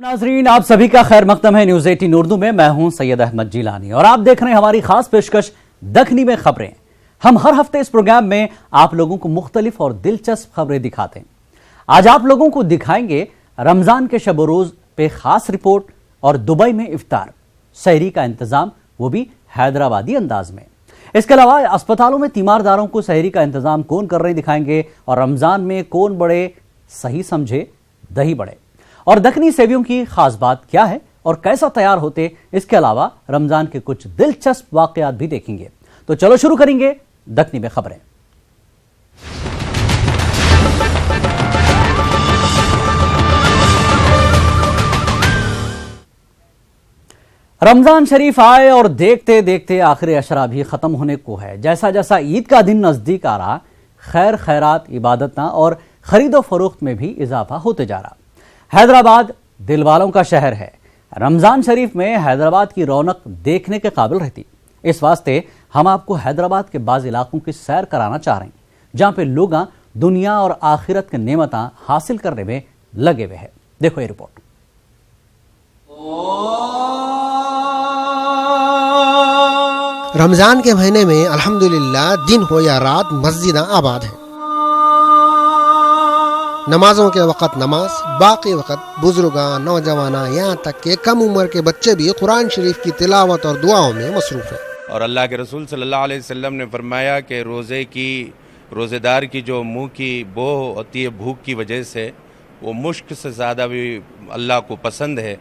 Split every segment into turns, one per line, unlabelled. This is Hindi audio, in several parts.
नाजरीन, आप सभी का खैर मकदम है न्यूज 18 उर्दू में। मैं हूं सैयद अहमद जिलानी और आप देख रहे हैं हमारी खास पेशकश दखनी में खबरें। हम हर हफ्ते इस प्रोग्राम में आप लोगों को मुख्तलिफ और दिलचस्प खबरें दिखाते हैं। आज आप लोगों को दिखाएंगे रमजान के शब रोज पे खास रिपोर्ट और दुबई में इफ्तार सहरी का इंतजाम, वो भी हैदराबादी अंदाज में। इसके अलावा अस्पतालों में तीमारदारों को सहरी का इंतजाम कौन कर रहे दिखाएंगे और रमजान में कौन बड़े सही समझे दही बड़े, और दखनी सेवियों की खास बात क्या है और कैसा तैयार होते। इसके अलावा रमजान के कुछ दिलचस्प वाकयात भी देखेंगे। तो चलो शुरू करेंगे दखनी में खबरें। रमजान शरीफ आए और देखते देखते आखिरी अशरा भी खत्म होने को है। जैसा जैसा ईद का दिन नजदीक आ रहा, खैर खैरात, इबादत और खरीदो फरोख्त में भी इजाफा होते जा रहा। हैदराबाद दिलवालों का शहर है। रमजान शरीफ में हैदराबाद की रौनक देखने के काबिल रहती। इस वास्ते हम आपको हैदराबाद के बाज़ इलाकों की सैर कराना चाह रहे हैं, जहां पे लोग दुनिया और आखिरत के नेमता हासिल करने में लगे हुए हैं। देखो ये रिपोर्ट।
रमजान के महीने में अल्हम्दुलिल्लाह दिन हो या रात मस्जिद आबाद है। नमाजों के वक़्त नमाज, बाकी वक़्त बुजुर्ग, नौजवाना, यहाँ तक के कम उम्र के बच्चे भी कुरान शरीफ की तिलावत और दुआओं में मसरूफ़ हैं।
और अल्लाह के रसूल सल्लल्लाहु अलैहि वसल्लम ने फरमाया कि रोज़ेदार की जो मुंह की बो होती है भूख की वजह से, वो मुश्क से ज़्यादा भी अल्लाह को पसंद है।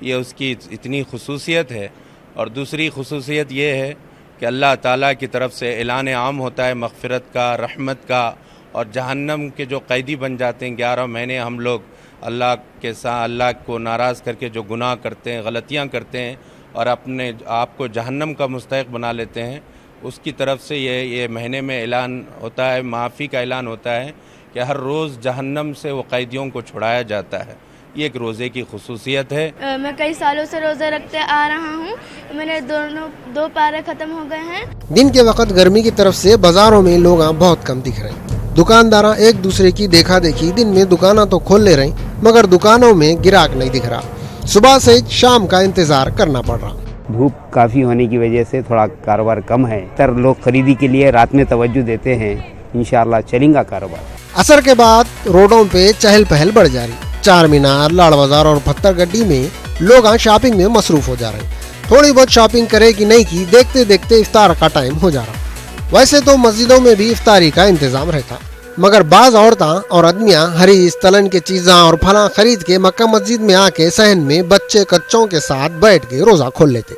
ये उसकी इतनी खुसूसियत है। और दूसरी खुसूसियत ये है कि अल्लाह ताला की तरफ से ऐलान आम होता है मग़फ़िरत का, रहमत का, और जहन्नम के जो कैदी बन जाते हैं 11 महीने हम लोग अल्लाह के साथ, अल्लाह को नाराज़ करके जो गुनाह करते हैं, गलतियां करते हैं और अपने आप को जहन्नम का मुस्तहिक़ बना लेते हैं, उसकी तरफ से ये महीने में ऐलान होता है, माफ़ी का ऐलान होता है कि हर रोज़ जहन्नम से वो कैदियों को छुड़ाया जाता है। ये एक रोज़े की खुसूसियत है।
मैं कई सालों से रोज़ा रखते आ रहा हूँ। मेरे दो पारे ख़त्म हो गए हैं।
दिन के वक़्त गर्मी की तरफ से बाजारों में लोग बहुत कम दिख रहे हैं। दुकानदार एक दूसरे की देखा देखी दिन में दुकाना तो खोल ले रहे, मगर दुकानों में गिराक नहीं दिख रहा। सुबह से शाम का इंतजार करना पड़ रहा।
धूप काफ़ी होने की वजह से थोड़ा कारोबार कम है। तर लोग खरीदी के लिए रात में तवज्जो देते हैं। इंशाअल्लाह चलेगा कारोबार।
असर के बाद रोडों पे चहल पहल बढ़ जा रही। चार मीनार, लाड़ बाजार और पत्थरगड्डी में लोग शॉपिंग में मसरूफ हो जा रहे। थोड़ी बहुत शॉपिंग करे कि नहीं की, देखते देखते इफ्तार का टाइम हो जा रहा। वैसे तो मस्जिदों में भी इफ्तारी का इंतजाम रहता, मगर बाज औरतां और आदमियां हरीस तलन के चीज़ा और फला खरीद के मक्का मस्जिद में आके सहन में बच्चे कच्चों के साथ बैठ के रोजा खोल लेते।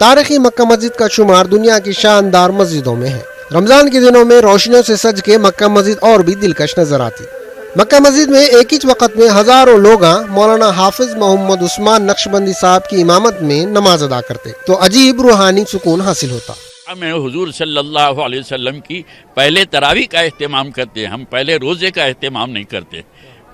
तारीखी मक्का मस्जिद का शुमार दुनिया की शानदार मस्जिदों में है। रमजान के दिनों में रोशनियों से सज के मक्का मस्जिद और भी दिलकश नजर आती। मक्का मस्जिद में एक ही वक्त में हजारों लोग मौलाना हाफिज मोहम्मद उस्मान नक्शबंदी साहब की इमामत में नमाज अदा करते, तो अजीब रूहानी सुकून हासिल होता।
में हुजूर सल्लल्लाहु अलैहि वसल्लम की पहले तरावी का एहतमाम करते हैं। हम पहले रोज़े का एहतमाम नहीं करते,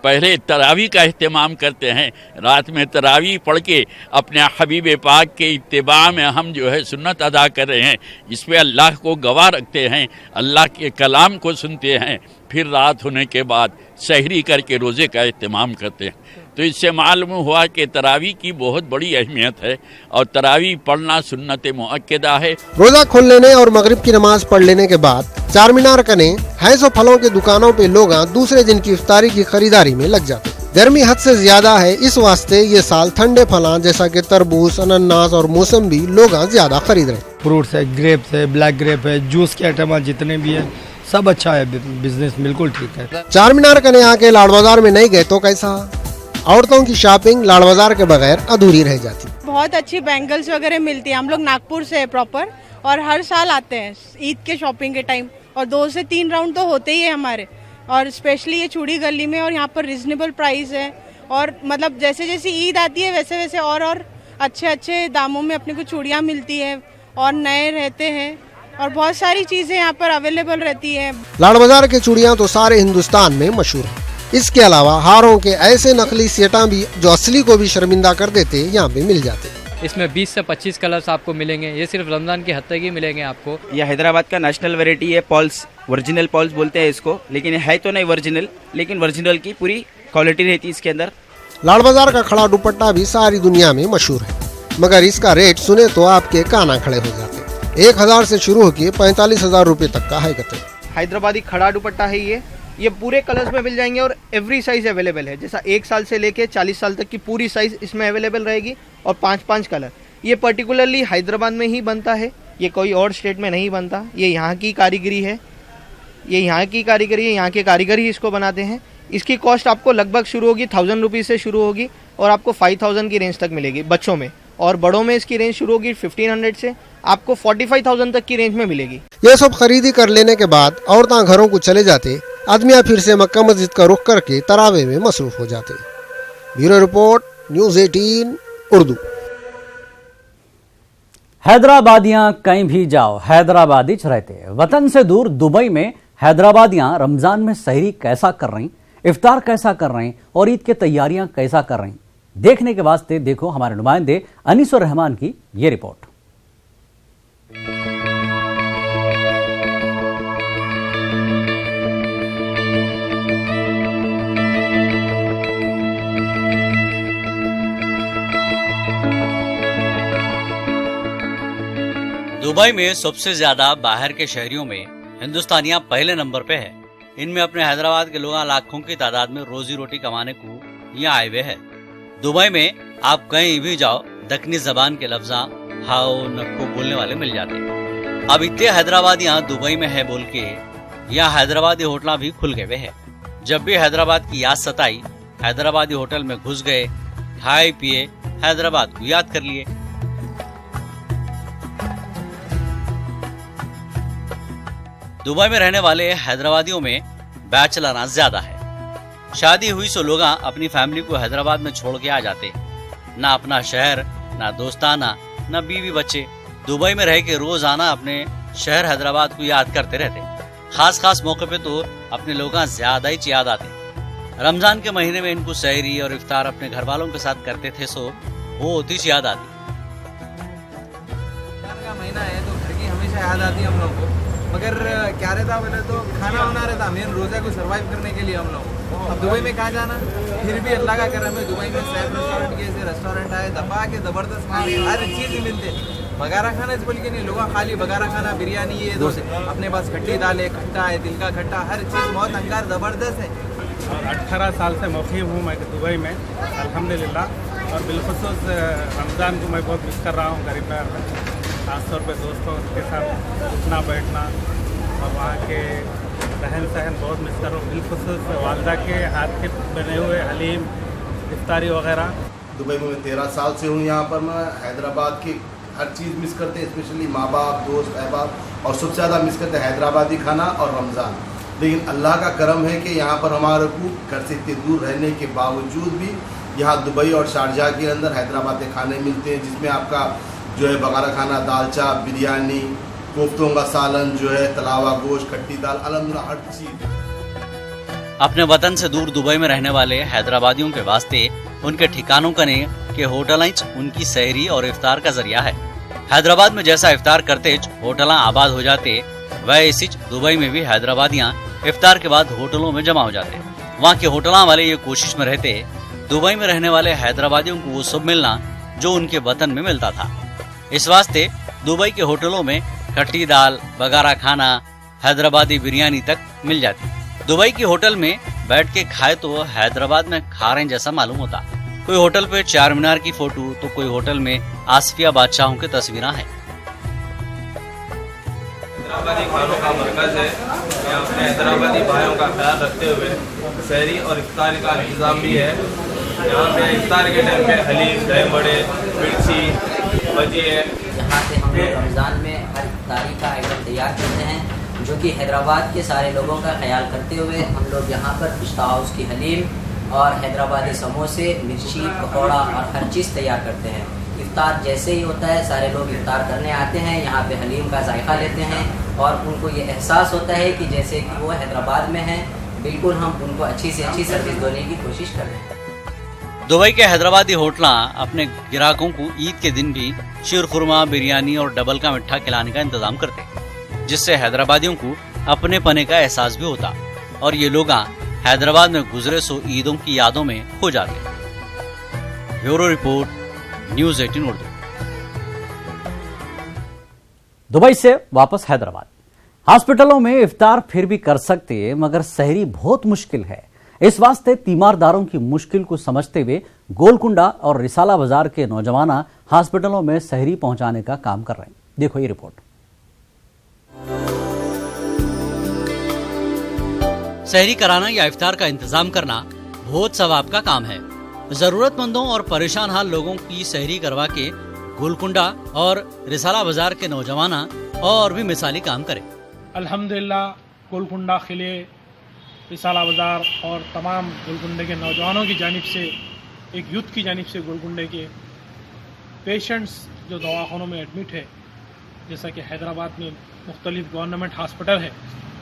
पहले तरावी का एहतमाम करते हैं। रात में तरावी पढ़ के अपने हबीब पाक के इत्तिबा में हम जो है सुन्नत अदा कर रहे हैं। इस पर अल्लाह को गवाह रखते हैं, अल्लाह के कलाम को सुनते हैं। फिर रात होने के बाद सहरी करके रोज़े का एहतमाम करते हैं। तो इससे मालूम हुआ कि तरावी की बहुत बड़ी अहमियत है और तरावी पढ़ना सुन्नत मुअक्कदा है।
रोजा खोल लेने और मगरिब की नमाज पढ़ लेने के बाद चार मीनार कने हैसो फलों के दुकानों पे लोग दूसरे दिन की इफ्तारी की खरीदारी में लग जाते। गर्मी हद से ज्यादा है, इस वास्ते ये साल ठंडे फल जैसा कि तरबूज, अनानास और मौसम्बी लोग ज्यादा खरीद रहे।
फ्रूट्स है, ग्रेप्स है, ब्लैक ग्रेप है, जूस के आइटम जितने भी है सब अच्छा है, बिजनेस बिल्कुल ठीक है।
चार मीनार कने आके लाड़ बाजार में नहीं गए तो कैसा? औरतों की शॉपिंग लाड़ बाजार के बगैर अधूरी रह जाती।
बहुत अच्छी बैंगल्स वगैरह मिलती है। हम लोग नागपुर से है प्रॉपर और हर साल आते हैं ईद के शॉपिंग के टाइम, और 2 से 3 राउंड तो होते ही है हमारे। और स्पेशली ये चूड़ी गली में, और यहाँ पर रिजनेबल प्राइस है। और मतलब जैसे जैसे ईद आती है वैसे वैसे और अच्छे दामों में अपने को चूड़ियाँ मिलती है और नए रहते हैं, और बहुत सारी चीजें यहाँ पर अवेलेबल रहती है।
लाड़ बाजार के चूड़ियाँ तो सारे हिंदुस्तान में मशहूर है। इसके अलावा हारों के ऐसे नकली सेटा भी जो असली को भी शर्मिंदा कर देते यहाँ पे मिल जाते।
इसमें 20 से 25 कलर्स आपको मिलेंगे। ये सिर्फ रमजान के हद तक ही मिलेंगे आपको।
यह हैदराबाद का नेशनल वैरायटी है, पॉल्स, ओरिजिनल पॉल्स बोलते हैं इसको, लेकिन है तो नहीं ओरिजिनल, लेकिन ओरिजिनल की पूरी क्वालिटी रहती है इसके अंदर।
लाल बाजार का खड़ा दुपट्टा भी सारी दुनिया में मशहूर है, मगर इसका रेट सुने तो आपके कान खड़े हो जाते। 1000 से शुरू होकर 45,000 रुपए तक का है।
हैदराबादी खड़ा दुपट्टा है ये पूरे कलर्स में मिल जाएंगे और एवरी साइज अवेलेबल है। जैसा 1 साल से लेके 40 साल तक की पूरी साइज इसमें अवेलेबल रहेगी और 5-5 कलर। ये पर्टिकुलरली हैदराबाद में ही बनता है, ये कोई और स्टेट में नहीं बनता। ये यहाँ की कारीगरी है, यहाँ के कारीगर ही इसको बनाते हैं। इसकी कॉस्ट आपको लगभग शुरू होगी 1000 रुपीज़ से शुरू होगी और आपको 5000 की रेंज तक मिलेगी बच्चों में, और बड़ों में इसकी रेंज शुरू होगी 1500 से आपको 45,000 तक की रेंज में मिलेगी।
ये सब खरीदी कर लेने के बाद औरतां घरों को चले जाते, आदमियां फिर से मक्का मस्जिद का रुख करके तरावे में मसरूफ हो जाते। Bureau report, news 18 Urdu.
हैदराबादियां कहीं भी जाओ हैदराबादी रहते। वतन से दूर दुबई में हैदराबादियां रमजान में सहरी कैसा कर रही, इफ्तार कैसा कर रही और ईद की तैयारियां कैसा कर रही, देखने के वास्ते देखो हमारे नुमाइंदे अनीसुर रहमान की ये रिपोर्ट। दुबई में सबसे ज्यादा बाहर के शहरियों में हिंदुस्तानियां पहले नंबर पे है। इनमें अपने हैदराबाद के लोग लाखों की तादाद में रोजी रोटी कमाने को यहाँ आए हुए है। दुबई में आप कहीं भी जाओ दक्कनी जबान के लफ्जा हाओ नक्को बोलने वाले मिल जाते। अब इतने हैदराबाद यहाँ दुबई में है बोल के यहाँ हैदराबादी होटल भी खुल गए हैं। जब भी हैदराबाद की याद सताई हैदराबादी होटल में घुस गए, खाए पिए हैदराबाद को याद कर लिए। दुबई में रहने वाले हैदराबादियों में बैचलर ज्यादा है। शादी हुई सो लोग अपनी फैमिली को हैदराबाद में छोड़ के आ जाते, ना अपना शहर, ना दोस्ताना, ना बीवी बच्चे। दुबई में रह के रोजाना अपने शहर हैदराबाद को याद करते रहते। खास मौके पे तो अपने लोग ज्यादा ही याद आते। रमजान के महीने में इनको सहरी और इफ्तार अपने घर वालों के साथ करते थे, सो वो होती सी याद आती।
महीना है तो घर की हमेशा याद आती है हम लोग को, मगर क्या रहता बोले तो खाना होना रहता मेन रोजा को सरवाइव करने के लिए हम लोग। अब दुबई में कहाँ जाना, फिर भी अल्लाह का करम है दुबई में सैफ रेस्टोरेंट के ऐसे रेस्टोरेंट आए, दबा के जबरदस्त खाने हर चीज़ मिलते। बगारा खाना इस बोल के नहीं, लोग खाली बगारा खाना बिरयानी ये दो अपने पास खट्टी दाल है, खट्टा है, तिल का खट्टा, हर चीज़ बहुत अंगार ज़बरदस्त है।
और 18 साल से मुक़ीम हूँ मैं दुबई में अल्हम्दुलिल्लाह, और बिलखुसूस रमज़ान को मैं बहुत मिस कर रहा हूँ गरीब नगर में। खासतौर पे दोस्तों के साथ उठना बैठना और वहाँ के रहन सहन बहुत मिस कर रहा हूँ। बिलखुसूस वालदा के हाथ के बने हुए हलीम, इफ्तारी वगैरह।
दुबई में मैं 13 साल से हूँ यहाँ पर। मैं हैदराबाद की हर चीज़ मिस करते हैं, स्पेशली माँ बाप, दोस्त, अहबाब, और सबसे ज़्यादा मिस करते हैं हैदराबादी खाना और रमज़ान। लेकिन अल्लाह का करम है कि यहाँ पर हमारे को घर से इतने दूर रहने के बावजूद भी यहाँ दुबई और शारजाह के अंदर हैदराबाद के खाने मिलते हैं, जिसमें आपका जो है बगारा खाना, दाल चाप, बिरयानी, कोफ्तों का सालन, जो है तलावा गोश्त, खट्टी दाल, अल्हम्दुलिल्लाह हर चीज़।
अपने वतन से दूर दुबई में रहने वाले हैदराबादियों के वास्ते उनके ठिकानों का ने के होटल उनकी सहरी और इफ्तार का जरिया है। हैदराबाद में जैसा इफ्तार करते होटल आबाद हो जाते, वैसे दुबई में भी हैदराबादियाँ इफ्तार के बाद होटलों में जमा हो जाते। वहाँ के होटल वाले ये कोशिश में रहते दुबई में रहने वाले हैदराबादियों को वो सब मिलना जो उनके वतन में मिलता था। इस वास्ते दुबई के होटलों में खट्टी दाल, बगारा खाना, हैदराबादी बिरयानी तक मिल जाती। दुबई के होटल में बैठ के खाए तो हैदराबाद में खा रहे जैसा मालूम होता। कोई होटल पे चार मीनार की फोटो तो कोई होटल में आसफिया बादशाहों की तस्वीरें हैं।
हैदराबादी खानों का मरकज है। यहाँ अपने हैदराबादी भाइयों का ख्याल रखते हुए सहरी और इफ्तारी का इंतजाम भी है। यहाँ पे इफ्तार के टाइम पे हलीम, दही बड़े, मिर्ची, भजी है।
यहाँ पे हम लोग रमज़ान में हर इफ्तारी का आइटम तैयार करते हैं, जो कि हैदराबाद के सारे लोगों का ख्याल करते हुए हम लोग यहाँ पर पिस्ता हाउस की हलीम और हैदराबादी समोसे, मिर्ची, पकौड़ा और हर चीज़ तैयार करते हैं। इफ्तार जैसे ही होता है सारे लोग इफ्तार करने आते हैं, यहाँ पे हलीम का जायका लेते हैं और उनको ये एहसास होता है कि जैसे कि वो हैदराबाद में हैं। बिल्कुल हम उनको अच्छी से अच्छी सर्विस देने की कोशिश कर रहे हैं।
दुबई के हैदराबादी होटल अपने ग्राहकों को ईद के दिन भी शीर खुरमा, बिरयानी और डबल का मिठा खिलाने का इंतजाम करते, जिससे हैदराबादियों को अपने पने का एहसास भी होता और ये लोग हैदराबाद में गुजरे सो ईदों की यादों में खो जाते। Bureau report, news 18 Urdu. Dubai से वापस हैदराबाद। हॉस्पिटलों में इफ्तार फिर भी कर सकते हैं, मगर सहरी बहुत मुश्किल है। इस वास्ते तीमारदारों की मुश्किल को समझते हुए गोलकुंडा और रिसाला बाजार के नौजवान हॉस्पिटलों में सहरी पहुंचाने का काम कर रहे हैं। देखो ये रिपोर्ट। सहरी कराना या इफ्तार का इंतजाम करना बहुत सवाब का काम है। जरूरतमंदों और परेशान हाल लोगों की सहरी करवा के गोलकुंडा और रिसाला बाजार के नौजवान और भी मिसाली काम करें।
अल्हम्दुलिल्लाह गोलकुंडा किले, रिसाला बाजार और तमाम गोलकुंडे के नौजवानों की जानिब से, एक यूथ की जानिब से गोलकुंडे के पेशेंट्स जो दवाखानों में एडमिट है, जैसा कि हैदराबाद में मुख्तलिफ गवर्नमेंट हॉस्पिटल है,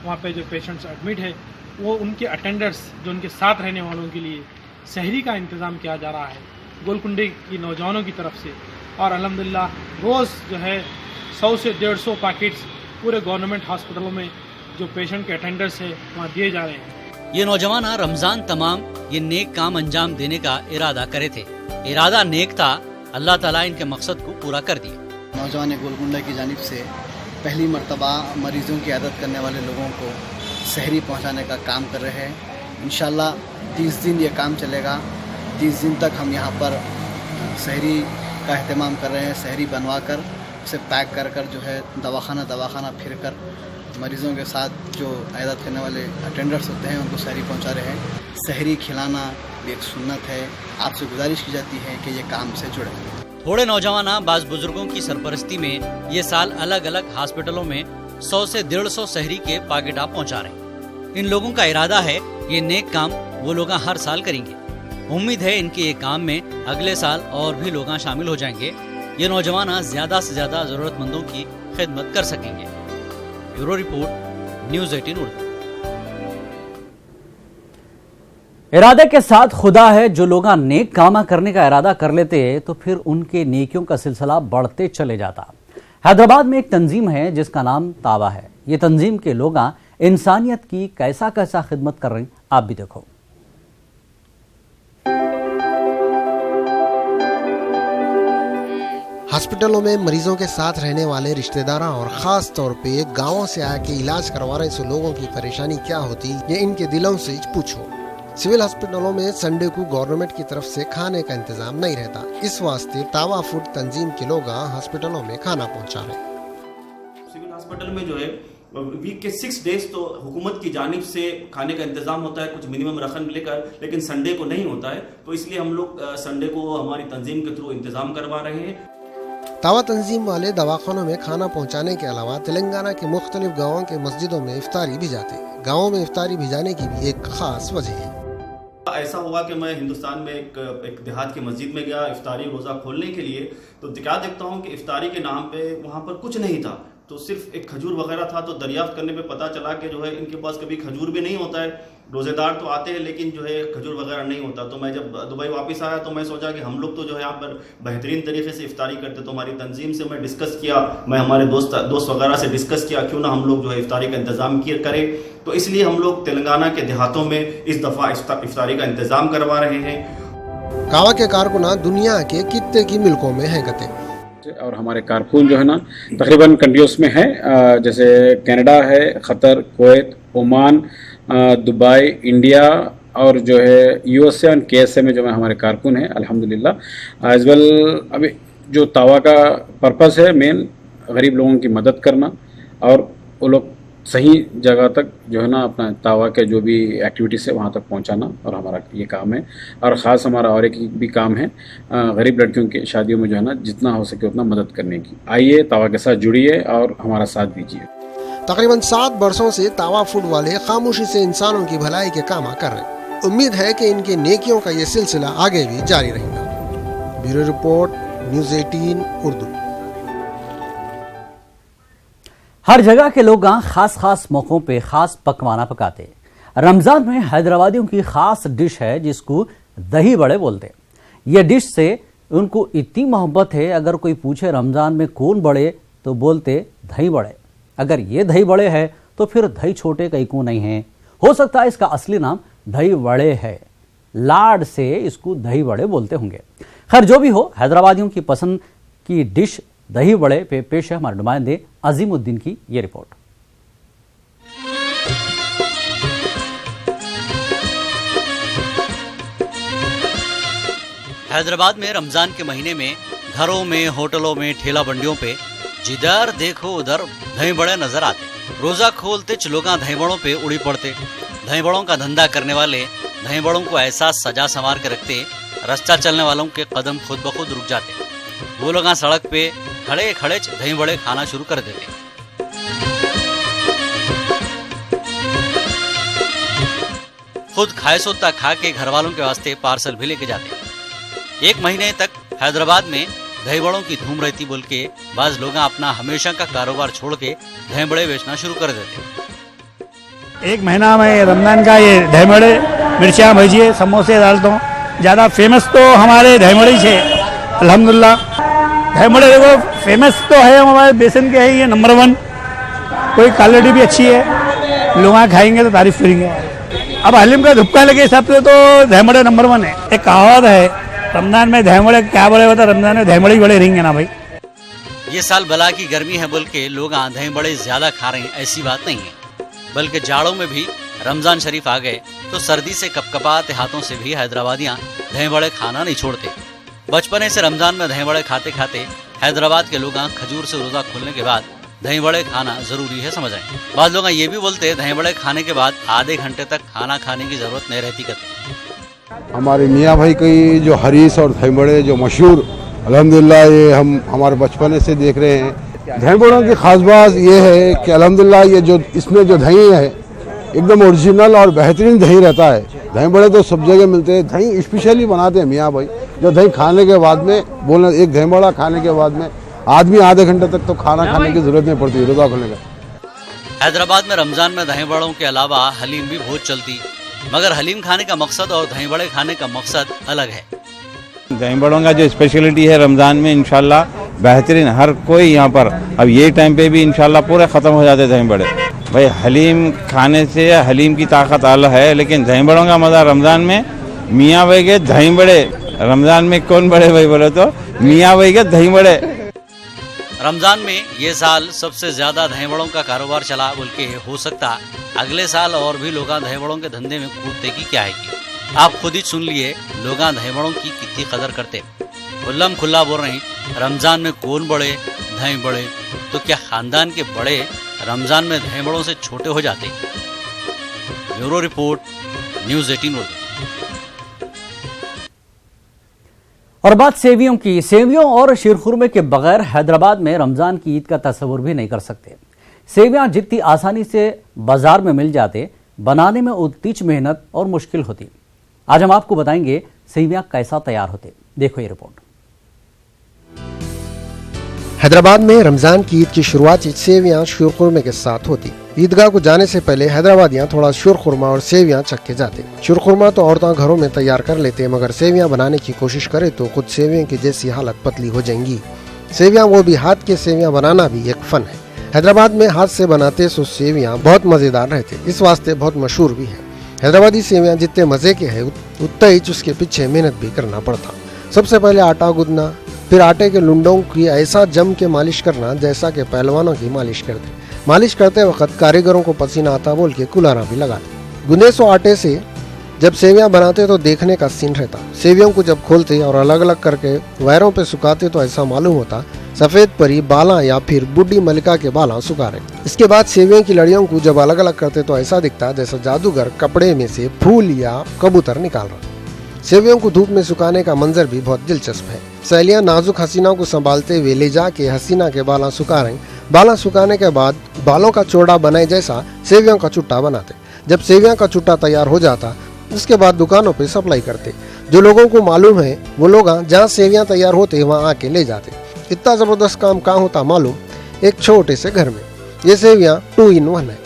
वहाँ पे जो पेशेंट्स एडमिट है वो उनके अटेंडर्स जो उनके साथ रहने वालों के लिए सहरी का इंतज़ाम किया जा रहा है गोलकुंडे की नौजवानों की तरफ से। और अल्हम्दुलिल्लाह रोज़ जो है 100 से 150 पैकेट्स पूरे गवर्नमेंट हॉस्पिटलों में जो पेशेंट के अटेंडर्स है वहाँ दिए जा रहे हैं।
ये नौजवान रमजान तमाम ये नेक काम अंजाम देने का इरादा करे थे। इरादा नेक था, अल्लाह ताला इनके मकसद को पूरा कर दिया।
नौजवान गोलकुंडा की जानिब से पहली मर्तबा मरीजों की आदत करने वाले लोगों को सहरी पहुँचाने का काम कर रहे हैं। इंशाल्लाह 30 दिन ये काम चलेगा। 30 दिन तक हम यहाँ पर सहरी का अहतमाम कर रहे हैं। सहरी बनवा कर उसे पैक कर कर जो है दवाखाना फिर कर मरीज़ों के साथ जो आयात करने वाले अटेंडर्स होते हैं उनको सहरी पहुंचा रहे हैं। सहरी खिलाना एक सुन्नत है। आपसे गुजारिश की जाती है कि ये काम से जुड़े।
थोड़े नौजवान बाज बुजुर्गों की सरपरस्ती में ये साल अलग अलग हॉस्पिटलों में 100 से 150 सहरी के पैकेट पहुंचा रहे हैं। इन लोगों का इरादा है ये नेक काम वो लोग हर साल करेंगे। उम्मीद है इनके ये काम में अगले साल और भी लोग शामिल हो जाएंगे। ये नौजवान ज्यादा से ज्यादा जरूरतमंदों की खिदमत कर सकेंगे। Bureau report, news 18 Urdu. इरादे के साथ खुदा है। जो लोग नेक कामा करने का इरादा कर लेते हैं तो फिर उनके नेकियों का सिलसिला बढ़ते चले जाता। हैदराबाद में एक तंजीम है जिसका नाम तावा है। ये तंजीम के लोग इंसानियत की कैसा कैसा खिदमत कर रहे हैं, आप भी देखो।
हॉस्पिटलों में मरीजों के साथ रहने वाले रिश्तेदारों और ख़ास तौर पे गांवों से आके इलाज करवा रहे से लोगों की परेशानी क्या होती ये इनके दिलों से पूछो। सिविल हॉस्पिटलों में संडे को गवर्नमेंट की तरफ से खाने का इंतजाम नहीं रहता। इस वास्ते तावा फूड तंजीम के लोग हॉस्पिटलों में खाना पहुँचा रहे।
सिविल हॉस्पिटल में जो है वीक के 6 डेज तो हुकूमत की जानिब से खाने का इंतजाम होता है, कुछ मिनिमम रकम लेकर, लेकिन संडे को नहीं होता है। तो इसलिए हम लोग संडे को हमारी तंजीम के थ्रू इंतजाम करवा रहे हैं।
तावा तंजीम वाले दवाखानों में खाना पहुंचाने के अलावा तेलंगाना के मुख्तलिफ गाँवों के मस्जिदों में इफ्तारी भी जाते हैं। गाँवों में इफ्तारी भिजाने की भी एक खास वजह है।
ऐसा हुआ कि मैं हिंदुस्तान में एक देहात की मस्जिद में गया इफ्तारी रोज़ा खोलने के लिए, तो क्या देखता हूँ कि इफ्तारी के नाम पे वहाँ पर कुछ नहीं था, तो सिर्फ एक खजूर वगैरह था। तो दरियाफ्त करने पे पता चला कि जो है इनके पास कभी खजूर भी नहीं होता है। रोज़ेदार तो आते हैं लेकिन जो है खजूर वगैरह नहीं होता। तो मैं जब दुबई वापस आया तो मैं सोचा कि हम लोग तो जो है यहाँ पर बेहतरीन तरीके से इफ्तारी करते। तो हमारी तंजीम से मैं डिस्कस किया, मैं हमारे दोस्त वगैरह से डिस्कस किया क्यों ना हम लोग जो है इफ्तारी का इंतज़ाम करें। तो इसलिए हम लोग तेलंगाना के देहातों में इस दफ़ा इफ्तारी का इंतज़ाम करवा रहे हैं।
कावा के कारकुना दुनिया के कितने की मिल्कों में हैं गते
और हमारे कारकुन जो है ना तकरीबन कंट्रीज में है, जैसे कनाडा है, क़तर, कुवैत, ओमान, दुबई, इंडिया और जो है यूएसए और केएसए में जो है हमारे कारकुन हैं अल्हम्दुलिल्लाह। एज वेल अभी जो तावा का पर्पस है मेन गरीब लोगों की मदद करना और वो लोग सही जगह तक जो है ना अपना तावा के जो भी एक्टिविटीज़ है वहाँ तक पहुँचाना, और हमारा ये काम है। और ख़ास हमारा और एक भी काम है गरीब लड़कियों की शादियों में जो है ना जितना हो सके उतना मदद करने की। आइए तावा के साथ जुड़िए और हमारा साथ दीजिए।
तकरीबन 7 वर्षों से तावा फूड वाले खामोशी से इंसानों की भलाई के काम कर रहे हैं। उम्मीद है कि इनके नेकियों का ये सिलसिला आगे भी जारी रहेगा। Bureau report, news 18 Urdu.
हर जगह के लोग खास मौक़ों पे खास पकवाना पकाते। रमज़ान में हैदराबादियों की खास डिश है जिसको दही बड़े बोलते। ये डिश से उनको इतनी मोहब्बत है, अगर कोई पूछे रमज़ान में कौन बड़े तो बोलते दही बड़े। अगर ये दही बड़े है तो फिर दही छोटे कहीं को नहीं है। हो सकता है इसका असली नाम दही वड़े है, लाड से इसको दही बड़े बोलते होंगे। खैर जो भी हो, हैदराबादियों की पसंद की डिश दही बड़े पे पेश है हमारे नुमाइंदे अजीमुद्दीन की ये रिपोर्ट। हैदराबाद में रमजान के महीने में घरों में, होटलों में, ठेला बंडियों पे जिधर देखो उधर दही बड़े नजर आते। रोजा खोलते च लोग दही बड़ों पे उड़ी पड़ते। दही बड़ों का धंधा करने वाले दही बड़ों को ऐसा सजा संवार के रखते, रास्ता चलने वालों के कदम खुद ब खुद रुक जाते। वो लोग सड़क पे खड़े खड़े दही बड़े खाना शुरू कर देते। खुद खाए सोता खा के घर वालों के वास्ते पार्सल भी लेके जाते। एक महीने तक हैदराबाद में दही बड़ों की धूम रहती बोल के बाज लोग अपना हमेशा का कारोबार छोड़ के दही बड़े बेचना शुरू कर देते।
एक महीना में रमजान का ये दही बड़े, मिर्चियाँ, भजिए, समोसे डालता हूँ। ज़्यादा फेमस तो हमारे दही बड़े ही है अल्हम्दुलिल्लाह। दही बड़े देखो फेमस तो है हमारे बेसन के, है ये नंबर 1। कोई क्वालिटी भी अच्छी है, लोग खाएंगे तो तारीफ करेंगे। अब हलीम का धुपका लगे हिसाब से तो दही बड़े नंबर 1 है। एक कहावत है, रमजान में दही बड़े क्या बड़े होता, रमजान में दही बड़े ही बड़े रहेंगे ना भाई।
ये साल बला की गर्मी है बोल के लोग दही बड़े ज्यादा खा रहे हैं, ऐसी बात नहीं है। बल्कि जाड़ों में भी रमजान शरीफ आ गए तो सर्दी से कपकपाते हाथों से भी हैदराबादियां दही बड़े खाना नहीं छोड़ते। बचपने से रमजान में दही बड़े खाते खाते हैदराबाद के लोग खजूर से रोजा खोलने के बाद दही बड़े खाना जरूरी है समझ आए। बाद लोग ये भी बोलते दही बड़े खाने के बाद आधे घंटे तक खाना खाने की जरूरत नहीं रहती कहते।
हमारे मियाँ भाई की जो हरीस और दही बड़े जो मशहूर अल्हम्दुलिल्लाह ये हम हमारे बचपने से देख रहे हैं। दही बड़ों की खास बात ये है कि अल्हम्दुलिल्लाह ये जो इसमें जो दही है एकदम ओरिजिनल और बेहतरीन दही रहता है। दही बड़े तो सब जगह मिलते हैं, दही स्पेशली बनाते हैं मियाँ भाई। जो दही खाने के बाद में बोलना, एक दही बड़ा खाने के बाद में आदमी आधे घंटे तक तो खाना खाने की जरूरत नहीं पड़ती रोजा खोलने का।
हैदराबाद में रमजान में दही बड़ों के अलावा हलीम भी बहुत चलती, मगर हलीम खाने का मकसद और दही बड़े खाने का मकसद अलग है।
दही बड़ों का जो स्पेशलिटी है रमजान में इंशाल्लाह बेहतरीन, हर कोई यहाँ पर अब ये टाइम पे भी इंशाल्लाह पूरे ख़त्म हो जाते दही बड़े। भाई हलीम खाने से हलीम की ताकत अलग है, लेकिन दही बड़ों का मज़ा रमज़ान में मियाँ भाई के दही बड़े। रमज़ान में कौन बड़े भाई बोले तो मियाँ भाई के दही बड़े।
रमजान में ये साल सबसे ज्यादा दही बड़ों का कारोबार चला बोल के हो सकता अगले साल और भी लोग दही बड़ों के धंधे में कूदते की क्या है की। आप खुद ही सुन लिए लोग दही बड़ों की कितनी कदर करते। खुल्लम खुल्ला बोल रहे हैं रमजान में कौन बड़े दही बड़े, तो क्या खानदान के बड़े रमजान में दही बड़ों से छोटे हो जाते। Bureau report, news 18 Urdu. और बात सेवियों की। सेवियों और शीरखुरमे के बगैर हैदराबाद में रमजान की ईद का तस्वुर भी नहीं कर सकते। सेवियां जितनी आसानी से बाजार में मिल जाते, बनाने में उतनी मेहनत और मुश्किल होती। आज हम आपको बताएंगे सेवियां कैसा तैयार होते। देखो ये रिपोर्ट।
हैदराबाद में रमजान की ईद की शुरुआत सेवियां शीरखुरमे के साथ होती। ईदगाह को जाने से पहले हैदराबादियां थोड़ा शीरखुरमा और सेवियां चख के जाते। शीरखुरमा तो औरतें घरों में तैयार कर लेते, मगर सेवियां बनाने की कोशिश करे तो खुद सेवियों की जैसी हालत पतली हो जाएंगी। सेवियां वो भी हाथ के सेवियां बनाना भी एक फन है। हैदराबाद में हाथ से बनाते सो सेवियां बहुत मजेदार रहते, इस वास्ते बहुत मशहूर भी है। हैदराबादी सेवियां जितने मजे के है उतना ही उसके पीछे मेहनत भी करना पड़ता। सबसे पहले आटा गूंदना, फिर आटे के लुंडों की ऐसा जम के मालिश करना जैसा कि पहलवानों की मालिश करते। मालिश करते वक्त कारीगरों को पसीना आता बोल के कुलारा भी लगाते। गुंदे सो आटे से जब सेवियां बनाते तो देखने का सीन रहता। सेवियों को जब खोलते और अलग अलग करके वायरों पे सुखाते तो ऐसा मालूम होता सफेद परी बाला या फिर बुढ़ी मलिका के बाला सुखा रहे। इसके बाद सेवियों की लड़ियों को जब अलग अलग करते तो ऐसा दिखता जैसा जादूगर कपड़े में से फूल या कबूतर निकाल रहा। सेवियों को धूप में सुखाने का मंजर भी बहुत दिलचस्प है। सहेलियां नाजुक हसीना को संभालते हुए ले जाके हसीना के बाला सुखा रहे। बाला सुखाने के बाद बालों का चौड़ा बनाए जैसा सेवियों का चुट्टा बनाते। जब सेवियों का चुट्टा तैयार हो जाता उसके बाद दुकानों पे सप्लाई करते। जो लोगों को मालूम है वो लोग जहाँ सेवियां तैयार होते वहाँ आके ले जाते। इतना जबरदस्त काम कहाँ होता मालूम, एक छोटे से घर में। ये सेवियां 2 in 1 है,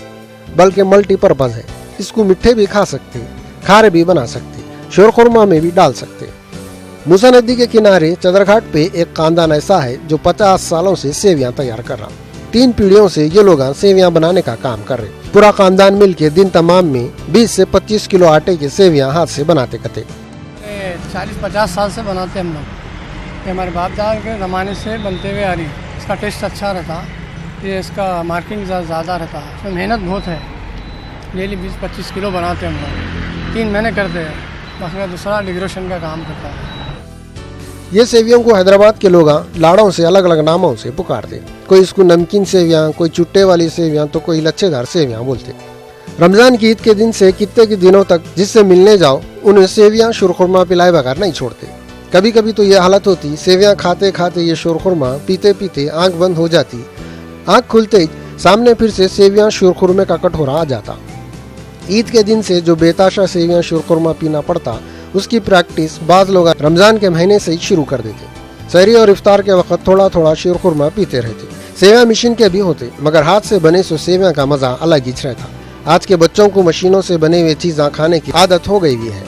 बल्कि मल्टीपर्पज है। इसको मिठे भी खा सकते, खारे भी बना सकते, शीरखुरमा में भी डाल सकते। मूसा नदी के किनारे चदरघाट पे एक खानदान ऐसा है जो 50 सालों से सेवियां तैयार कर रहा। 3 पीढ़ियों से ये लोग सेवियां बनाने का काम कर रहे। पूरा खानदान मिल के दिन तमाम में 20 से 25 किलो आटे की सेवियां हाथ से बनाते करते।
40-50 साल से बनाते हम लोग।
ये हमारे बाप दादा के ज़माने से बनते हुए आ रही है। इसका टेस्ट अच्छा रहता, ये इसका मार्किंग ज़्यादा रहता है, इसमें मेहनत बहुत है। डेली 20-25 किलो बनाते हैं हम लोग, 3 महीने करते हैं, बाकी दूसरा डेकोरेशन का काम करता है।
ये सेवियों को हैदराबाद के लोग लाड़ों से अलग अलग नामों से पुकारते। कोई इसको नमकीन सेवियाँ, कोई चुट्टे वाली सेवियाँ, तो कोई लच्छेदार सेवियाँ बोलते। रमजान की ईद के दिन से कितने के दिनों तक जिससे मिलने जाओ उन्हें सेवियाँ शुरखुरमा पिलाए बगैर नहीं छोड़ते। कभी कभी तो ये हालत होती, सेवियाँ खाते खाते ये शुरखुरमा पीते पीते आंख बंद हो जाती, आंख खुलते ही सामने फिर से सेवियाँ शुरखुरमे का कटोरा आ जाता। ईद के दिन से जो बेताशा सेवियाँ शुरखुरमा पीना पड़ता, उसकी प्रैक्टिस बाज लोग रमजान के महीने से ही शुरू कर देते। सहरी और इफ्तार के वक्त थोड़ा थोड़ा शुरखुरमा पीते रहते। सेवियाँ मशीन के भी होते, मगर हाथ से बने सो सेवियाँ का मजा अलग ही रहता। आज के बच्चों को मशीनों से बने हुए चीज़ें खाने की आदत हो गई है,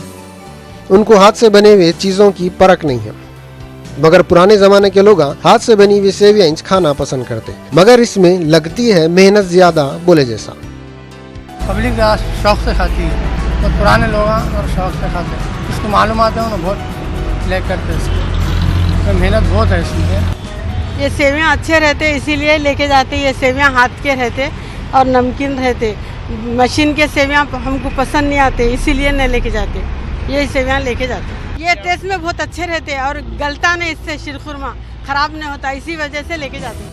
उनको हाथ से बने हुए चीज़ों की परख नहीं है। मगर पुराने जमाने के लोग हाथ से बनी हुई सेवियाँ खाना पसंद करते, मगर इसमें लगती है मेहनत ज्यादा बोले जैसा।
पब्लिक शौक से खाती है, तो पुराने लोग और शौक से खाते हैं, इसको मालूम आते हैं, बहुत लाइक करते हैं इसको, तो मेहनत बहुत है इसमें।
ये सेवियाँ अच्छे रहते इसीलिए लेके जाते। ये सेवियाँ हाथ के रहते और नमकीन रहते, मशीन के सेवियाँ हमको पसंद नहीं आते, इसीलिए नहीं लेके जाते। ये सेवियाँ लेके जाते, ये टेस्ट में बहुत अच्छे रहते और गलता नहीं, इससे शीरखुरमा खराब नहीं होता, इसी वजह से लेके जाते।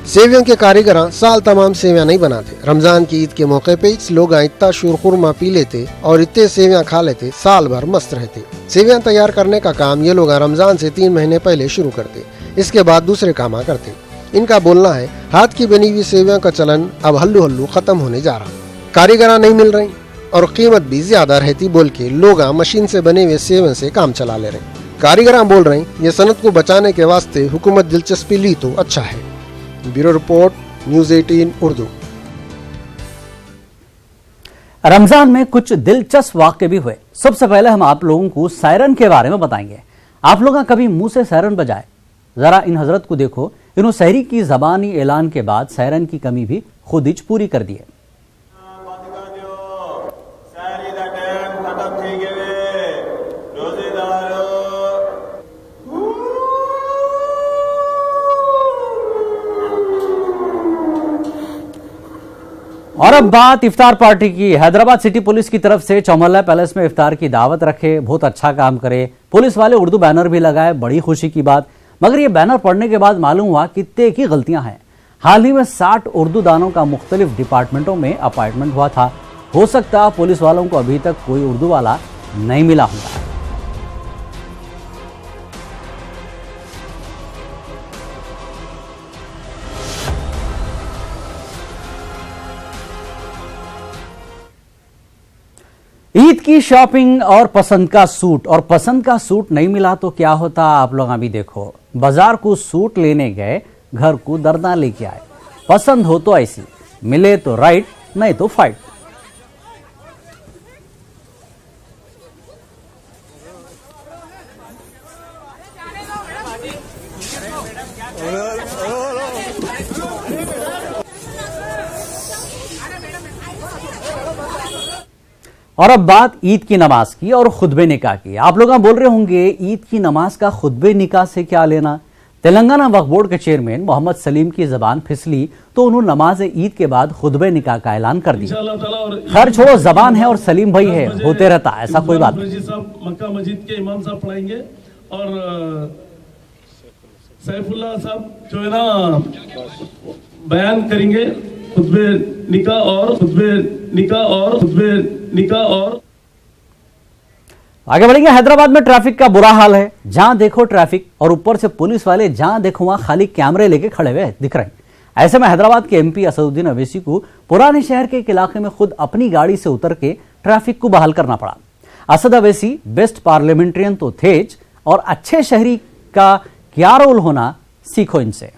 सेवियों के कारीगर साल तमाम सेवियाँ नहीं बनाते। रमजान की ईद के मौके पे लोग इतना शुरखुरमा पी लेते और इतने सेवियाँ खा लेते, साल भर मस्त रहते। सेवियाँ तैयार करने का काम ये लोग रमजान से 3 महीने पहले शुरू करते, इसके बाद दूसरे काम करते। इनका बोलना है हाथ की बनी हुई सेवियाँ का चलन अब हल्लू हल्लू खत्म होने जा रहा। कारीगर नहीं मिल रही और कीमत भी ज्यादा रहती बोल के लोग मशीन से बने हुए सेवियाँ से काम चला ले रहे। कारीगर बोल रहे ये सनत को बचाने के वास्ते हुकूमत दिलचस्पी ली तो अच्छा है। Bureau report, news 18 Urdu.
Ramzan में कुछ दिलचस्प वाक़े भी हुए। सबसे पहले हम आप लोगों को सायरन के बारे में बताएंगे। आप लोग कभी मुंह से सायरन बजाए? जरा इन हजरत को देखो, इन्होंने सहरी की जबानी ऐलान के बाद सायरन की कमी भी खुद ही पूरी कर दी है। और अब बात इफ्तार पार्टी की। हैदराबाद सिटी पुलिस की तरफ से चौमल्ला पैलेस में इफ्तार की दावत रखे, बहुत अच्छा काम करे। पुलिस वाले उर्दू बैनर भी लगाए, बड़ी खुशी की बात। मगर ये बैनर पढ़ने के बाद मालूम हुआ कितने की गलतियां हैं। हाल ही में 60 उर्दू दानों का मुख्तलिफ डिपार्टमेंटों में अपॉइंटमेंट हुआ था। हो सकता है पुलिस वालों को अभी तक कोई उर्दू वाला नहीं मिला होगा। ईद की शॉपिंग और पसंद का सूट, और पसंद का सूट नहीं मिला तो क्या होता आप लोग अभी देखो। बाजार को सूट लेने गए, घर को दरना लेके आए। पसंद हो तो ऐसी, मिले तो राइट, नहीं तो फाइट। और अब बात ईद की नमाज की और खुतबे निकाह की। आप लोग बोल रहे होंगे ईद की नमाज का खुतबे निकाह से क्या लेना। तेलंगाना वक्फ बोर्ड के चेयरमैन मोहम्मद सलीम की जबान फिसली तो उन्होंने नमाज ईद के बाद खुतबे निकाह का ऐलान कर दिया। खैर छोड़ो, जबान है और सलीम भाई है, होते रहता है, ऐसा कोई बात नहीं।
मक्का मस्जिद के इमाम साहब पढ़ाएंगे और सैफुल्लाह साहब जो है ना बयान करेंगे खुतबे निकाह और
आगे बढ़ेंगे। हैदराबाद में ट्रैफिक का बुरा हाल है, जहां देखो ट्रैफिक, और ऊपर से पुलिस वाले जहां देखो वहां खाली कैमरे लेके खड़े हुए दिख रहे हैं। ऐसे में हैदराबाद के एमपी असदुद्दीन अवैसी को पुराने शहर के एक इलाके में खुद अपनी गाड़ी से उतर के ट्रैफिक को बहाल करना पड़ा। असद अवैसी बेस्ट पार्लियामेंट्रियन तो थे और अच्छे शहरी का क्या रोल होना सीखो इनसे।